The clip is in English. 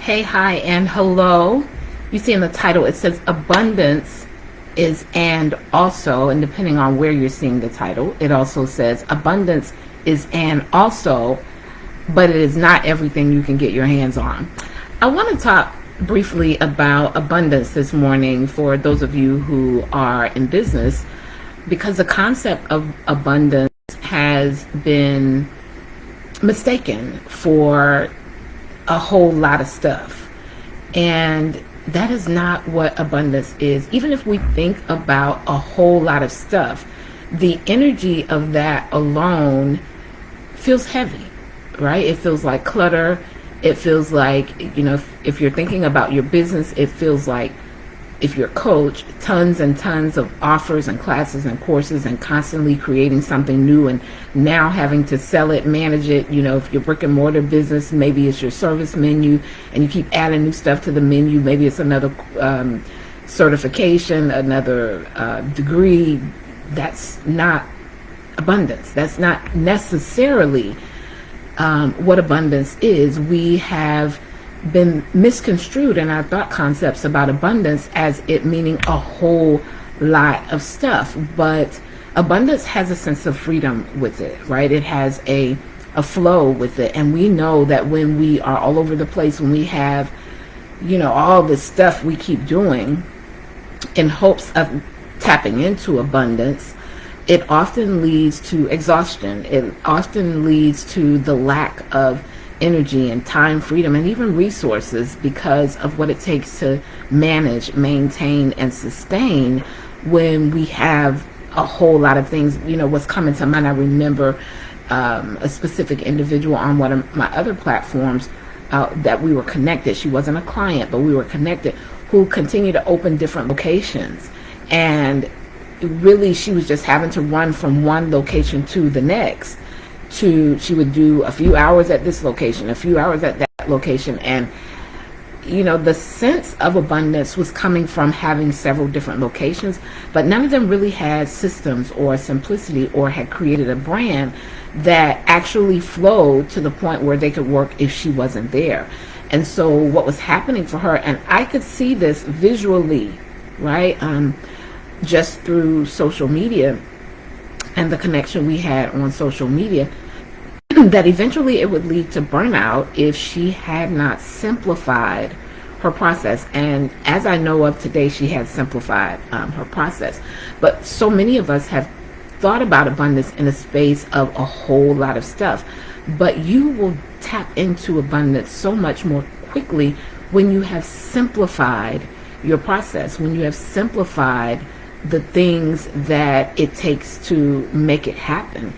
Hey, hi, and hello. You see in the title it says abundance is and also, and depending on where you're seeing the title, it also says abundance is and also, but it is not everything you can get your hands on. I want to talk briefly about abundance this morning for those of you who are in business, because the concept of abundance has been mistaken for a whole lot of stuff. And that is not what abundance is. Even if we think about a whole lot of stuff, the energy of that alone feels heavy, right? It feels like clutter. It feels like, if you're thinking about your business, it feels like, if you're a coach, tons and tons of offers and classes and courses and constantly creating something new and now having to sell it, manage it. If you're brick and mortar business, maybe it's your service menu and you keep adding new stuff to the menu. Maybe it's another certification, another degree. That's not abundance. That's not necessarily what abundance is. We have been misconstrued in our thought concepts about abundance as it meaning a whole lot of stuff. But abundance has a sense of freedom with it, right? It has a flow with it. And we know that when we are all over the place, when we have, all this stuff we keep doing in hopes of tapping into abundance, it often leads to exhaustion. It often leads to the lack of energy and time, freedom, and even resources because of what it takes to manage, maintain, and sustain when we have a whole lot of things. What's coming to mind, I remember a specific individual on one of my other platforms that we were connected. She wasn't a client, but we were connected, who continued to open different locations. And really, she was just having to run from one location to the next. She would do a few hours at this location, a few hours at that location. And, the sense of abundance was coming from having several different locations, but none of them really had systems or simplicity or had created a brand that actually flowed to the point where they could work if she wasn't there. And so what was happening for her, and I could see this visually, right? Just through social media and the connection we had on social media, that eventually it would lead to burnout if she had not simplified her process. And as I know of today, she has simplified her process. But so many of us have thought about abundance in a space of a whole lot of stuff. But you will tap into abundance so much more quickly when you have simplified your process, when you have simplified the things that it takes to make it happen.